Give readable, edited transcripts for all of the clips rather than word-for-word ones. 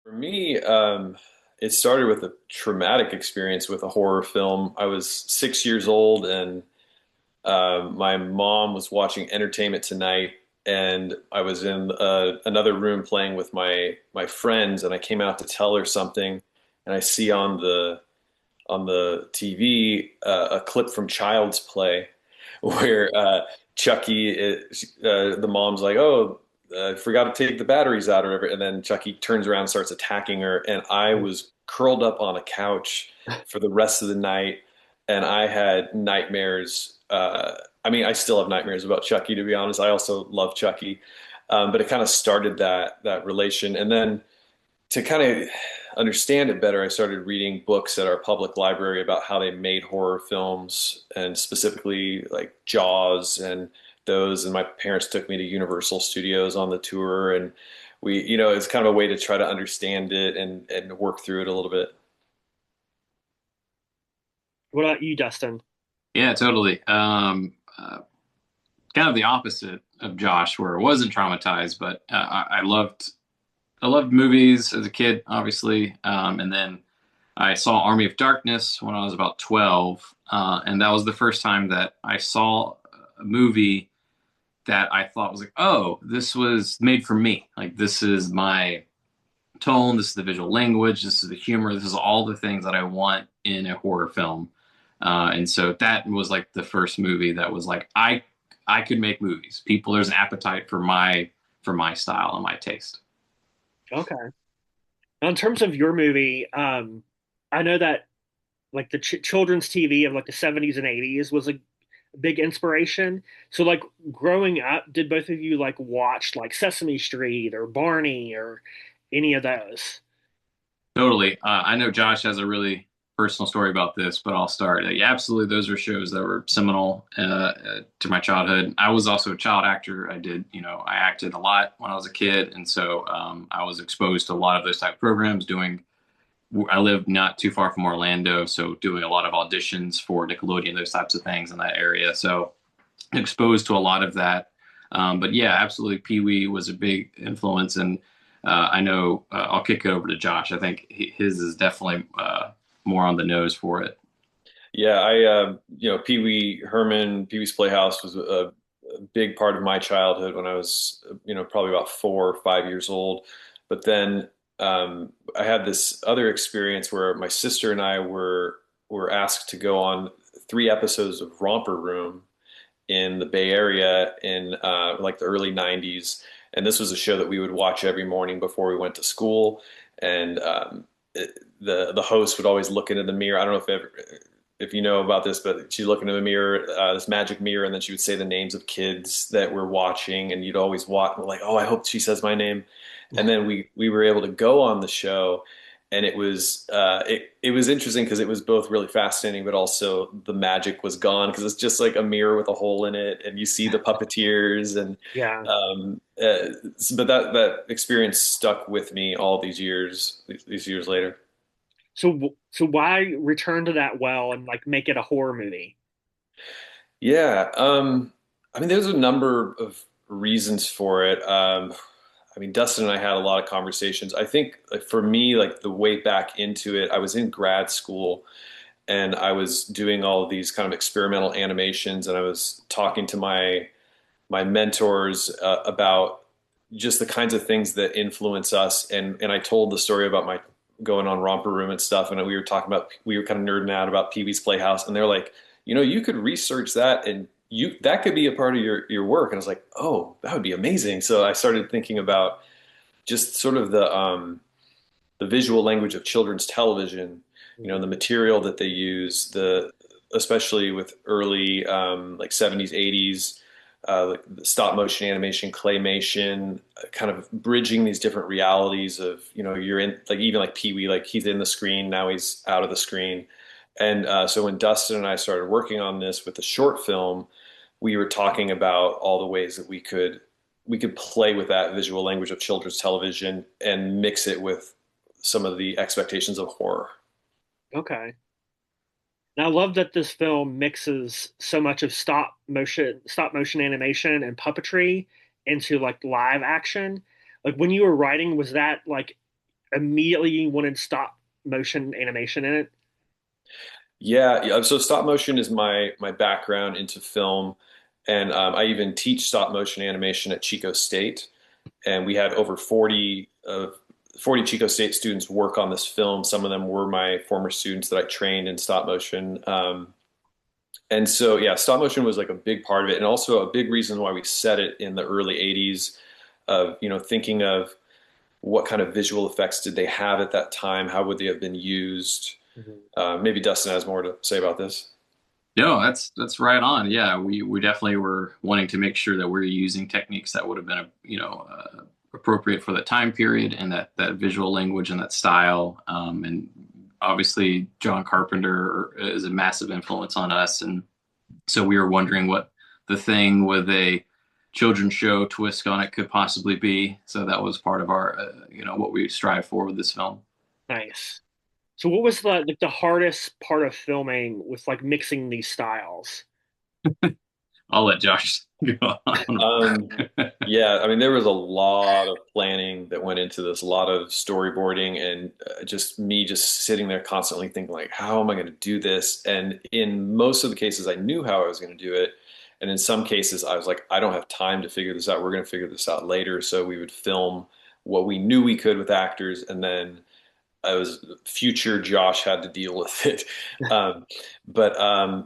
For me, it started with a traumatic experience with a horror film. I was 6 years old, and my mom was watching Entertainment Tonight, and I was in another room playing with my friends, and I came out to tell her something, and I see on the TV a clip from Child's Play where Chucky, the mom's like, "Oh, I forgot to take the batteries out," or whatever, and then Chucky turns around and starts attacking her, and I was curled up on a couch for the rest of the night, and I had nightmares. I mean, I still have nightmares about Chucky, to be honest. I also love Chucky, but it kind of started that relation, and then to kind of understand it better, I started reading books at our public library about how they made horror films and specifically like Jaws and those. And my parents took me to Universal Studios on the tour, and it's kind of a way to try to understand it and work through it a little bit. What about you, Dustin? Yeah, totally. Kind of the opposite of Josh, where I wasn't traumatized, but I loved movies as a kid, obviously, and then I saw Army of Darkness when I was about 12, and that was the first time that I saw a movie that I thought was like, oh, this was made for me. Like this is my tone, this is the visual language, this is the humor, this is all the things that I want in a horror film. And so that was like the first movie that was like I could make movies. There's an appetite for my style and my taste. Okay. Now, in terms of your movie, I know that like the children's TV of like the 70s and 80s was a big inspiration. So like growing up, did both of you like watch like Sesame Street or Barney or any of those? Totally. I know Josh has a really personal story about this, but I'll start. Yeah, absolutely. Those are shows that were seminal to my childhood. I was also a child actor. I acted a lot when I was a kid. And so I was exposed to a lot of those type of programs I live not too far from Orlando, so doing a lot of auditions for Nickelodeon, those types of things in that area. So exposed to a lot of that. But yeah, absolutely. Pee Wee was a big influence. And I know I'll kick it over to Josh. I think his is definitely more on the nose for it. Yeah, Pee Wee Herman, Pee Wee's Playhouse was a big part of my childhood when I was, probably about 4 or 5 years old. But then I had this other experience where my sister and I were asked to go on 3 episodes of Romper Room in the Bay Area in like the early '90s, and this was a show that we would watch every morning before we went to school. And the host would always look into the mirror. I don't know if you know about this, but she'd look into the mirror, this magic mirror, and then she would say the names of kids that we're watching, and you'd always watch like, oh, I hope she says my name. And then we were able to go on the show, and it was interesting because it was both really fascinating, but also the magic was gone because it's just like a mirror with a hole in it, and you see the puppeteers, and Yeah. but that experience stuck with me all these years later. So why return to that well and like make it a horror movie? Yeah, I mean, there's a number of reasons for it. I mean, Dustin and I had a lot of conversations. I think, like, for me, like the way back into it, I was in grad school and I was doing all of these kind of experimental animations, and I was talking to my mentors about just the kinds of things that influence us. And I told the story about my going on Romper Room and stuff, and we were kind of nerding out about Pee Wee's Playhouse, and they're like, you could research that, and that could be a part of your work. And I was like, oh, that would be amazing. So I started thinking about just sort of the visual language of children's television, the material that they use, especially with early like '70s, '80s, like the stop motion animation, claymation, kind of bridging these different realities of, you're in, like, even like Pee Wee, like he's in the screen, now he's out of the screen. And so when Dustin and I started working on this with the short film, we were talking about all the ways that we could play with that visual language of children's television and mix it with some of the expectations of horror. Okay. And I love that this film mixes so much of stop motion animation and puppetry into like live action. Like when you were writing, was that like immediately you wanted stop motion animation in it? Yeah, yeah. So stop motion is my background into film, and I even teach stop motion animation at Chico State, and we had over 40 Chico State students work on this film. Some of them were my former students that I trained in stop motion. And so, yeah, stop motion was like a big part of it, and also a big reason why we set it in the early '80s. Of thinking of what kind of visual effects did they have at that time? How would they have been used? Mhm. Maybe Dustin has more to say about this. No, that's right on. Yeah, we definitely were wanting to make sure that we're using techniques that would have been, appropriate for the time period and that visual language and that style. And obviously, John Carpenter is a massive influence on us, and so we were wondering what the thing with a children's show twist on it could possibly be. So that was part of our, what we strive for with this film. Nice. So what was the hardest part of filming with like mixing these styles? I'll let Josh go on. Um, yeah, I mean, there was a lot of planning that went into this, a lot of storyboarding, and just me just sitting there constantly thinking, like, how am I going to do this? And in most of the cases, I knew how I was going to do it. And in some cases, I was like, I don't have time to figure this out. We're going to figure this out later. So we would film what we knew we could with actors, and then I was future Josh had to deal with it. Um, but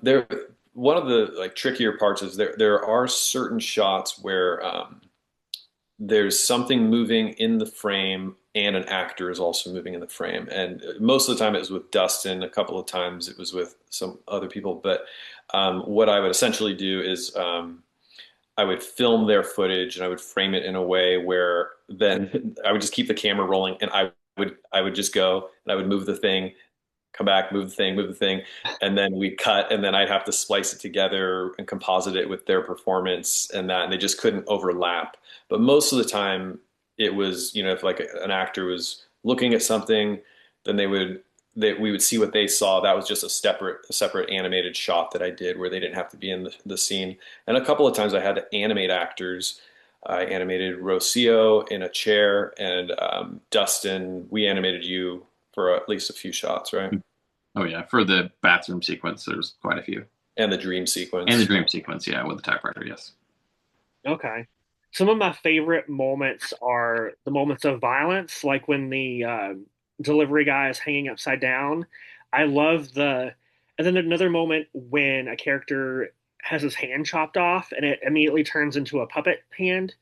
there, one of the like trickier parts is there are certain shots where there's something moving in the frame and an actor is also moving in the frame. And most of the time it was with Dustin. A couple of times it was with some other people. But what I would essentially do is I would film their footage and I would frame it in a way where then I would just keep the camera rolling and I would just go and I would move the thing, come back, move the thing, and then we cut and then I'd have to splice it together and composite it with their performance and that and they just couldn't overlap. But most of the time it was, if like an actor was looking at something, then we would see what they saw. That was just a separate animated shot that I did where they didn't have to be in the scene. And a couple of times I had to animate actors. I animated Rocio in a chair, and Dustin, we animated you for at least a few shots, right? Oh yeah, for the bathroom sequence, there's quite a few, And the dream and the sequence. dream sequence, yeah, with the typewriter. Yes. Okay. Some of my favorite moments are the moments of violence, like when the delivery guy is hanging upside down. I love and then another moment when a character has his hand chopped off and it immediately turns into a puppet hand.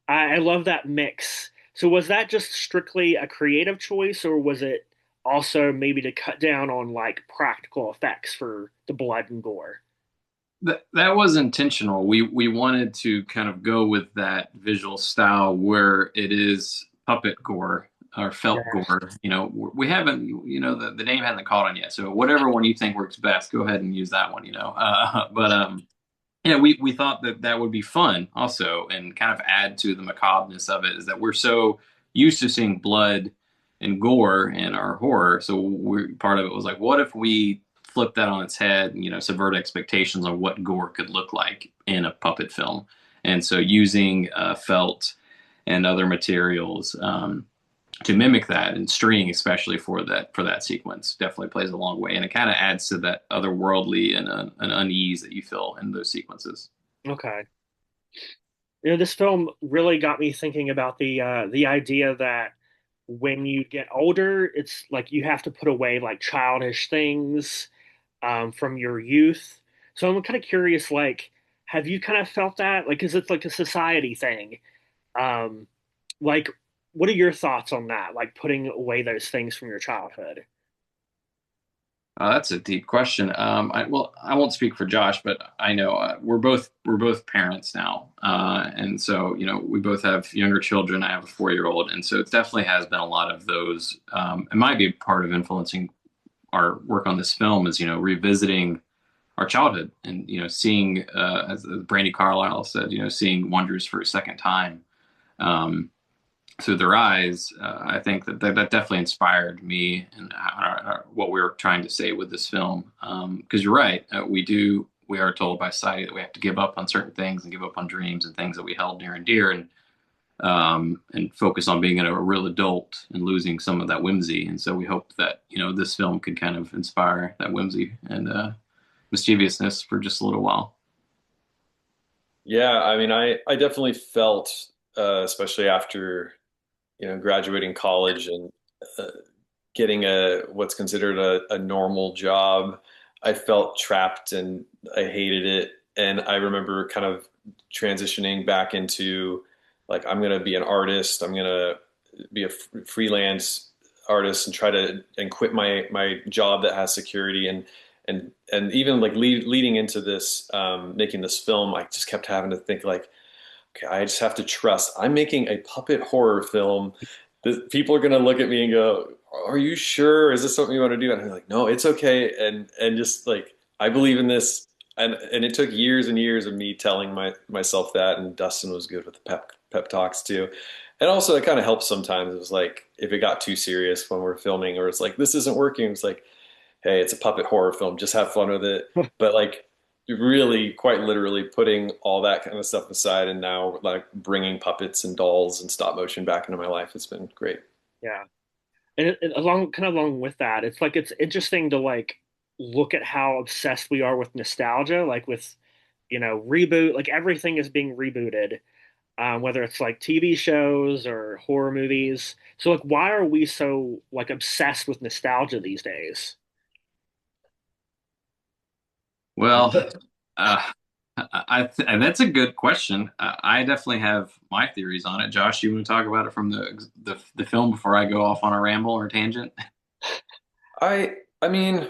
I love that mix. So was that just strictly a creative choice, or was it also maybe to cut down on like practical effects for the blood and gore? That was intentional. We wanted to kind of go with that visual style where it is puppet gore or felt Yes. gore. We haven't, the name hasn't caught on yet. So whatever one you think works best, go ahead and use that one. But yeah, we thought that that would be fun also, and kind of add to the macabreness of it. Is that we're so used to seeing blood and gore in our horror, so part of it was like, what if we flip that on its head and subvert expectations on what gore could look like in a puppet film, and so using felt and other materials to mimic that, and string especially for that sequence definitely plays a long way, and it kind of adds to that otherworldly and an unease that you feel in those sequences. Okay. This film really got me thinking about the idea that when you get older, it's like you have to put away like childish things from your youth. So I'm kind of curious, like, have you kind of felt that? Like, is it like a society thing? Um, like, what are your thoughts on that? Like putting away those things from your childhood? That's a deep question. I won't speak for Josh, but I know we're both parents now, and so we both have younger children. I have a 4-year-old, and so it definitely has been a lot of those. It might be part of influencing our work on this film is revisiting our childhood and seeing, as Brandy Carlisle said, seeing wonders for a second time. Um, through their eyes, I think that definitely inspired me and what we were trying to say with this film. Because you're right, we are told by society that we have to give up on certain things and give up on dreams and things that we held near and dear. And and focus on being a real adult and losing some of that whimsy. And so we hope that, this film could kind of inspire that whimsy and mischievousness for just a little while. Yeah, I mean, I definitely felt, especially after, graduating college and uh, getting what's considered a normal job, I felt trapped and I hated it. And I remember kind of transitioning back into like, I'm going to be an artist. I'm going to be a freelance artist and try to and quit my job that has security and even like leading into this making this film, I just kept having to think like, okay, I just have to trust. I'm making a puppet horror film. People are gonna look at me and go, "Are you sure? Is this something you want to do?" And I'm like, "No, it's okay." And just like I believe in this. And it took years and years of me telling myself that. And Dustin was good with the pep talks too. And also, it kind of helps sometimes. It was like if it got too serious when we're filming, or it's like this isn't working. It's like, hey, it's a puppet horror film. Just have fun with it. But like really quite literally putting all that kind of stuff aside and now like bringing puppets and dolls and stop motion back into my life has been great. Yeah. And along with that, it's like it's interesting to like look at how obsessed we are with nostalgia, like with reboot, like everything is being rebooted, whether it's like TV shows or horror movies. So like, why are we so like obsessed with nostalgia these days? Well, uh, and that's a good question. I definitely have my theories on it. Josh, you want to talk about it from the film before I go off on a ramble or tangent? I mean,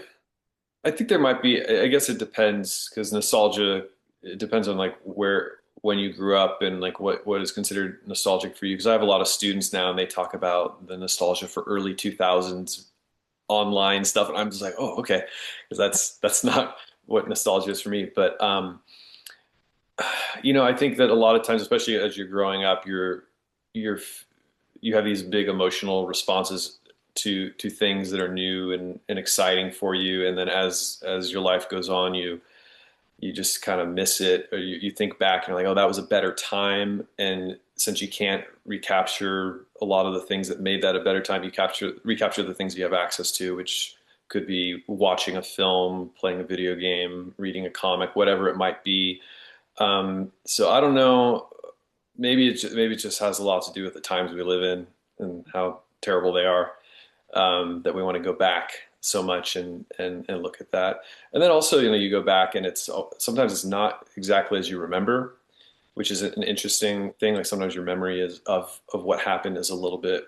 I think there might be, I guess it depends because nostalgia, it depends on like where, when you grew up and like what is considered nostalgic for you. Because I have a lot of students now and they talk about the nostalgia for early 2000s online stuff. And I'm just like, oh, okay. Because that's not what nostalgia is for me. But, I think that a lot of times, especially as you're growing up, you're, you have these big emotional responses to things that are new and exciting for you. And then as your life goes on, you just kind of miss it, or you think back and you're like, oh, that was a better time. And since you can't recapture a lot of the things that made that a better time, you recapture the things you have access to, which could be watching a film, playing a video game, reading a comic, whatever it might be. So I don't know. Maybe it just has a lot to do with the times we live in and how terrible they are, that we want to go back so much and look at that. And then also, you go back and it's sometimes it's not exactly as you remember, which is an interesting thing. Like sometimes your memory is of what happened is a little bit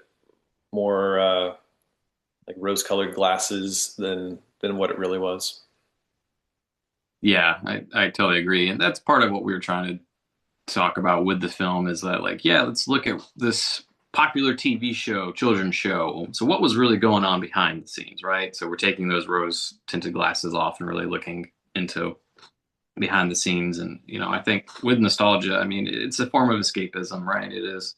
more like rose-colored glasses than what it really was. Yeah, I totally agree. And that's part of what we were trying to talk about with the film is that, like, yeah, let's look at this popular TV show, children's show. So what was really going on behind the scenes, right? So we're taking those rose tinted glasses off and really looking into behind the scenes. And, I think with nostalgia, I mean, it's a form of escapism, right? It is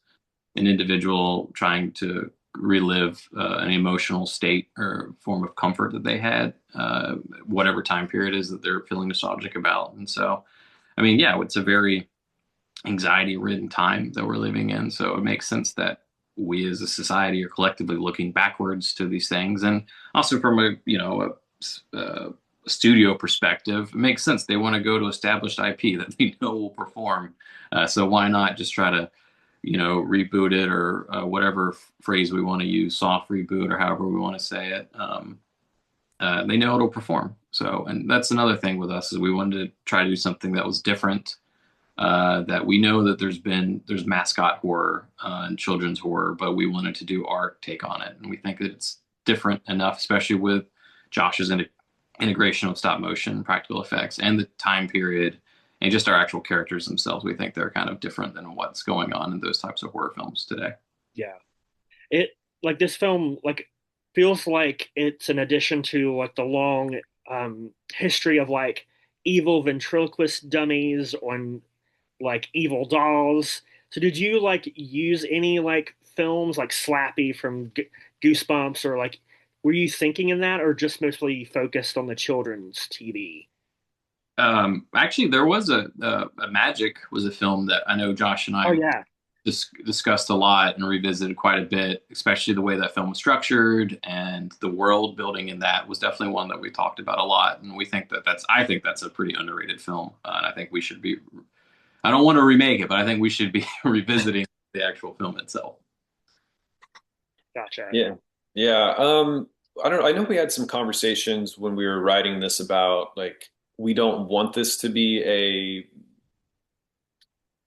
an individual trying to relive an emotional state or form of comfort that they had, whatever time period is that they're feeling nostalgic about. And so, I mean, yeah, it's a very anxiety ridden time that we're living in. So it makes sense that we as a society are collectively looking backwards to these things. And also from a studio perspective, it makes sense. They want to go to established IP that they know will perform. So why not just try to, reboot it or whatever phrase we want to use, soft reboot or however we want to say it. They know it'll perform. So, and that's another thing with us is we wanted to try to do something that was different. That we know that there's mascot horror and children's horror, but we wanted to do our take on it, and we think that it's different enough, especially with Josh's integration of stop motion, practical effects, and the time period, and just our actual characters themselves. We think they're kind of different than what's going on in those types of horror films today. Yeah. It like this film like feels like it's an addition to like the long history of like evil ventriloquist dummies on like evil dolls. So did you like use any like films like Slappy from Goosebumps or like were you thinking in that or just mostly focused on the children's TV? Actually, there was a Magic was a film that I know Josh and Oh I yeah. discussed a lot and revisited quite a bit, especially the way that film was structured and the world building in that was definitely one that we talked about a lot. And we think that I think that's a pretty underrated film. And I think we should be, I don't want to remake it, but I think we should be revisiting the actual film itself. Gotcha. Yeah. Yeah. I don't know. I know we had some conversations when we were writing this about like we don't want this to be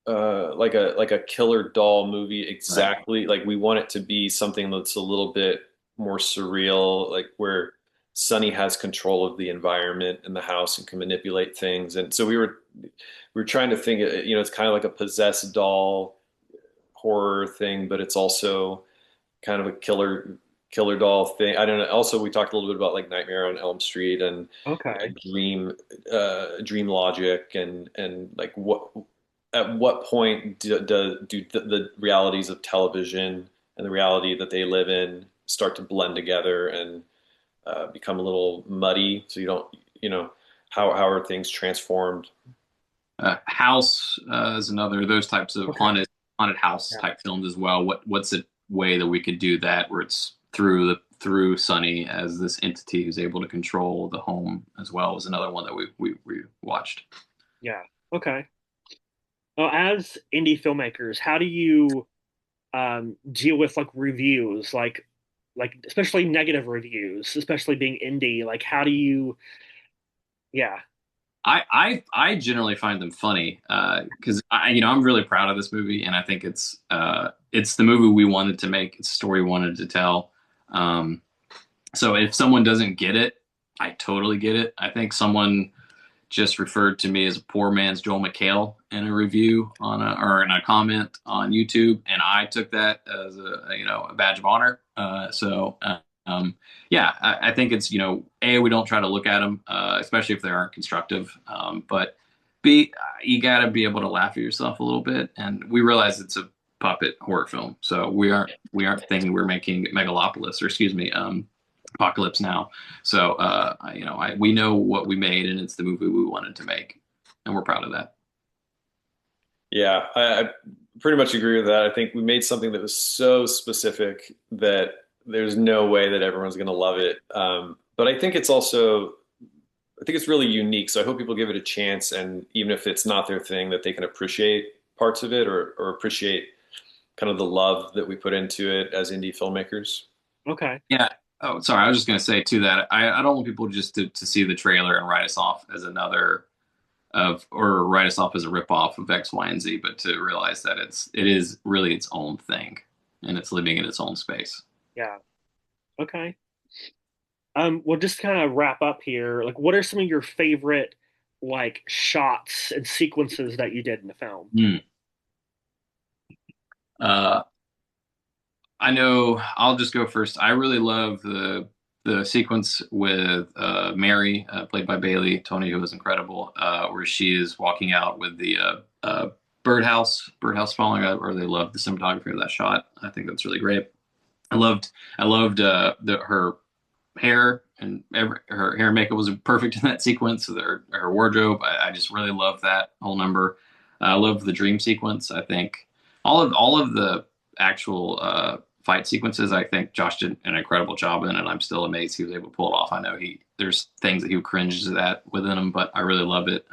like a killer doll movie Right. exactly. Like we want it to be something that's a little bit more surreal, like where Sonny has control of the environment in the house and can manipulate things. And so we were trying to think, it's kind of like a possessed doll horror thing, but it's also kind of a killer doll thing. I don't know. Also, we talked a little bit about like Nightmare on Elm Street and Okay. dream logic and like at what point do the realities of television and the reality that they live in start to blend together and become a little muddy? So you don't, how are things transformed? House is another those types of Okay. haunted house Yeah. type films as well. What's a way that we could do that where it's through Sonny as this entity who's able to control the home as well is another one that we watched. Yeah. Okay. Well, as indie filmmakers, how do you deal with like reviews, like especially negative reviews, especially being indie? Like, how do you? Yeah. I generally find them funny because I'm really proud of this movie and I think it's the movie we wanted to make. It's a story we wanted to tell. Um, so if someone doesn't get it, I totally get it. I think someone just referred to me as a poor man's Joel McHale in a review or in a comment on YouTube, and I took that as a badge of honor. Yeah, I think it's we don't try to look at them, especially if they aren't constructive. But B, you got to be able to laugh at yourself a little bit, and we realize it's a puppet horror film, so we aren't thinking we're making Megalopolis or excuse me, Apocalypse Now. So we know what we made, and it's the movie we wanted to make, and we're proud of that. Yeah, I pretty much agree with that. I think we made something that was so specific that there's no way that everyone's going to love it. But I think it's really unique. So I hope people give it a chance, and even if it's not their thing, that they can appreciate parts of it or appreciate kind of the love that we put into it as indie filmmakers. Okay. Yeah. Oh, sorry. I was just going to say too that I don't want people just to see the trailer and write us off as another or write us off as a ripoff of X, Y, and Z, but to realize that it is really its own thing and it's living in its own space. Yeah. Okay. Well, just kind of wrap up here. Like, what are some of your favorite like shots and sequences that you did in the film? Mm. Uh, I know I'll just go first. I really love the sequence with Mary, played by Bailey Tony, who was incredible, where she is walking out with the birdhouse falling out, or they love the cinematography of that shot. I think that's really great. I loved her hair and her hair and makeup was perfect in that sequence. So her wardrobe, I just really love that whole number. I love the dream sequence. I think all of the actual fight sequences, I think Josh did an incredible job in, and I'm still amazed he was able to pull it off. I know there's things that he cringes at within him, but I really love it.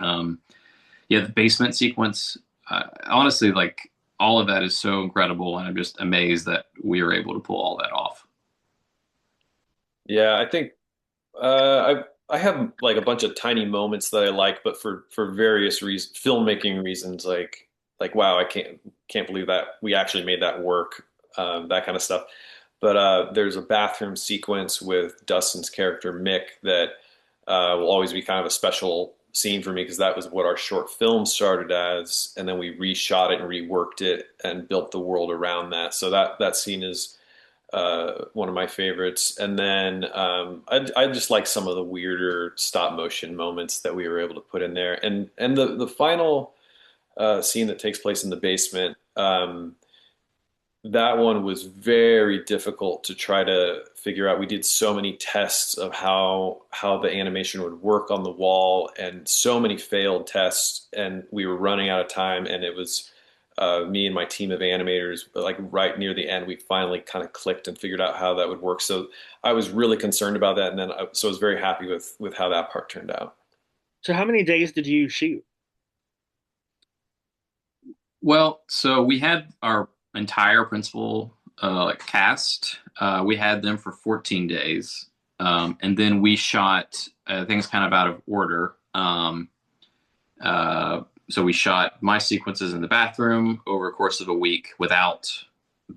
Yeah, the basement sequence, honestly, like all of that is so incredible, and I'm just amazed that we were able to pull all that off. Yeah, I think I have like a bunch of tiny moments that I like, but for various reasons, filmmaking reasons, like wow, I can't believe that we actually made that work, that kind of stuff. But there's a bathroom sequence with Dustin's character Mick that will always be kind of a special scene for me because that was what our short film started as, and then we reshot it and reworked it and built the world around that. So that scene is one of my favorites. And then I just like some of the weirder stop motion moments that we were able to put in there. And the final scene that takes place in the basement, that one was very difficult to try to figure out. We did so many tests of how the animation would work on the wall, and so many failed tests, and we were running out of time, and it was me and my team of animators, like right near the end, we finally kind of clicked and figured out how that would work. So I was really concerned about that, and then so I was very happy with how that part turned out. So how many days did you shoot? Well, so we had our entire principal like cast. We had them for 14 days, and then we shot things kind of out of order. So we shot my sequences in the bathroom over a course of a week without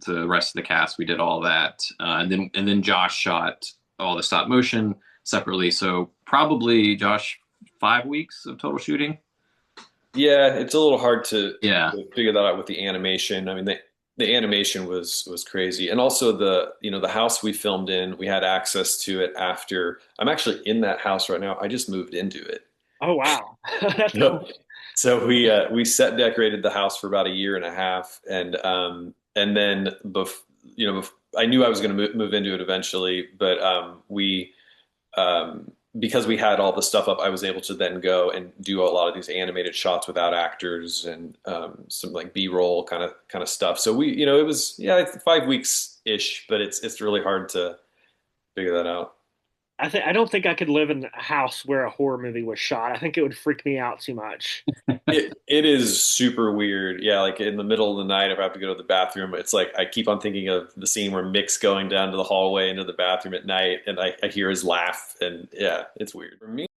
the rest of the cast. We did all that, and then Josh shot all the stop motion separately. So probably Josh 5 weeks of total shooting. Yeah, it's a little hard Yeah. to figure that out with the animation. I mean, the animation was crazy, and also the house we filmed in, we had access to it after. I'm actually in that house right now. I just moved into it. Oh wow, that's So, cool. so we set decorated the house for about a year and a half, and then I knew I was going to move into it eventually, but we because we had all the stuff up, I was able to then go and do a lot of these animated shots without actors and some like B-roll kind of stuff. So it was, yeah, 5 weeks ish, but it's really hard to figure that out. I don't think I could live in a house where a horror movie was shot. I think it would freak me out too much. It is super weird. Yeah, like in the middle of the night, if I have to go to the bathroom, it's like I keep on thinking of the scene where Mick's going down to the hallway into the bathroom at night, and I hear his laugh, and yeah, it's weird. For me,